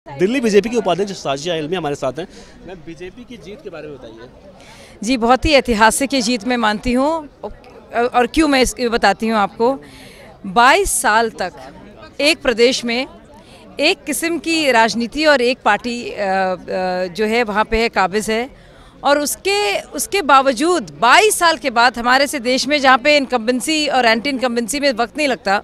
Delhi BJP के उपाध्यक्ष साजिया इल्मी हमारे साथ हैं। मैम, बीजेपी की जीत के बारे में बताइए। जी, बहुत ही ऐतिहासिक ये जीत मैं मानती हूँ और क्यों मैं इसको बताती हूँ आपको। 22 साल तक एक प्रदेश में एक किस्म की राजनीति और एक पार्टी जो है वहाँ पे है, काबिज़ है, और उसके बावजूद 22 साल के बाद हमारे से देश में जहाँ पे इनकम्बेंसी और एंटी इनकम्बेंसी में वक्त नहीं लगता,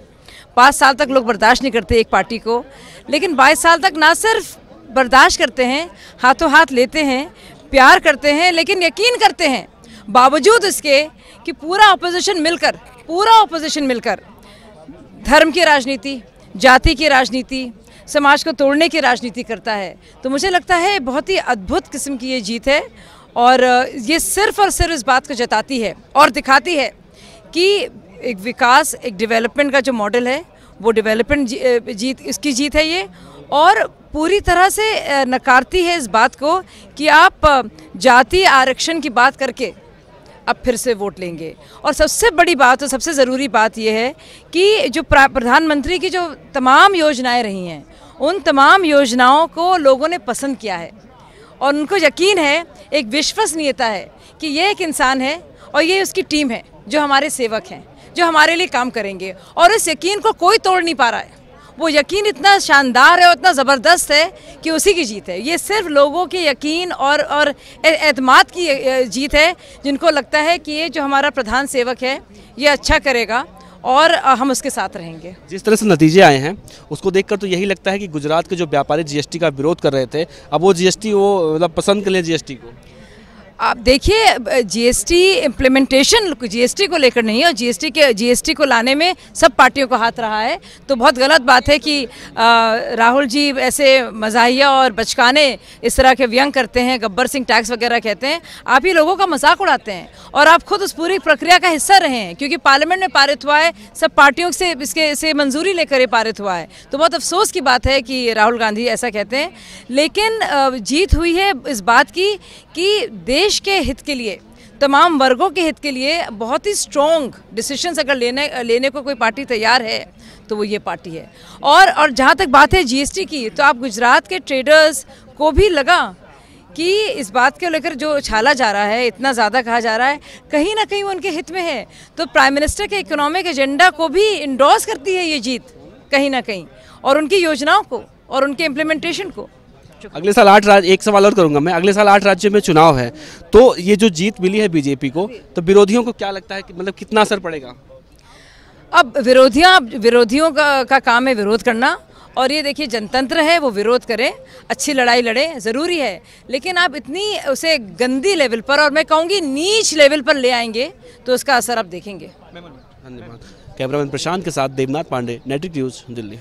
5 साल तक लोग बर्दाश्त नहीं करते एक पार्टी को, लेकिन 22 साल तक ना सिर्फ बर्दाश्त करते हैं, हाथों हाथ लेते हैं, प्यार करते हैं, लेकिन यकीन करते हैं बावजूद इसके कि पूरा ऑपोजिशन मिलकर धर्म की राजनीति, जाति की राजनीति, समाज को तोड़ने की राजनीति करता है। तो मुझे लगता है बहुत ही अद्भुत किस्म की ये जीत है, और ये सिर्फ और सिर्फ इस बात को जताती है और दिखाती है कि एक विकास, एक डेवलपमेंट का जो मॉडल है वो डेवलपमेंट इसकी जीत है ये, और पूरी तरह से नकारती है इस बात को कि आप जाति आरक्षण की बात करके अब फिर से वोट लेंगे। और सबसे बड़ी बात और सबसे ज़रूरी बात यह है कि जो प्रधानमंत्री की जो तमाम योजनाएं रही हैं, उन तमाम योजनाओं को लोगों ने पसंद किया है, और उनको यकीन है, एक विश्वसनीयता है कि ये एक इंसान है और ये उसकी टीम है जो हमारे सेवक हैं, जो हमारे लिए काम करेंगे, और इस यकीन को कोई तोड़ नहीं पा रहा है। वो यकीन इतना शानदार है और इतना ज़बरदस्त है कि उसी की जीत है। ये सिर्फ लोगों के यकीन और एतमाद की जीत है, जिनको लगता है कि ये जो हमारा प्रधान सेवक है ये अच्छा करेगा और हम उसके साथ रहेंगे। जिस तरह से नतीजे आए हैं उसको देखकर तो यही लगता है कि गुजरात के जो व्यापारी जीएसटी का विरोध कर रहे थे, अब वो जीएसटी मतलब पसंद कर लें जीएसटी को। आप देखिए, जीएसटी इम्प्लीमेंटेशन जीएसटी को लेकर नहीं है, और जीएसटी को लाने में सब पार्टियों का हाथ रहा है। तो बहुत गलत बात है कि राहुल जी ऐसे मज़ाहिया और बचकाने इस तरह के व्यंग करते हैं, गब्बर सिंह टैक्स वगैरह कहते हैं। आप ही लोगों का मजाक उड़ाते हैं, और आप खुद उस पूरी प्रक्रिया का हिस्सा रहे हैं, क्योंकि पार्लियामेंट में पारित हुआ है, सब पार्टियों से मंजूरी लेकर ये पारित हुआ है। तो बहुत अफसोस की बात है कि राहुल गांधी ऐसा कहते हैं, लेकिन जीत हुई है इस बात की कि देश के हित के लिए, तमाम वर्गों के हित के लिए बहुत ही स्ट्रॉन्ग डिसीजंस अगर लेने को कोई पार्टी तैयार है तो वो ये पार्टी है। और जहाँ तक बात है जीएसटी की, तो आप गुजरात के ट्रेडर्स को भी लगा कि इस बात के लेकर जो उछाला जा रहा है, इतना ज़्यादा कहा जा रहा है, कहीं ना कहीं वो उनके हित में है। तो प्राइम मिनिस्टर के इकोनॉमिक एजेंडा को भी इंडोर्स करती है ये जीत कहीं ना कहीं, और उनकी योजनाओं को और उनके इम्प्लीमेंटेशन को। अगले साल 8 राज्य, एक सवाल और करूंगा मैं, अगले साल 8 राज्यों में चुनाव है, तो ये जो जीत मिली है बीजेपी को, तो विरोधियों को क्या लगता है कि मतलब कितना असर पड़ेगा? अब विरोधियों का काम है विरोध करना, और ये देखिए जनतंत्र है, वो विरोध करें, अच्छी लड़ाई लड़ें, ज़रूरी है, लेकिन आप इतनी उसे गंदी लेवल पर, और मैं कहूँगी नीच लेवल पर ले आएंगे तो उसका असर आप देखेंगे। धन्यवाद। कैमरामैन प्रशांत के साथ देवनाथ पांडे, नेटिव न्यूज़, दिल्ली।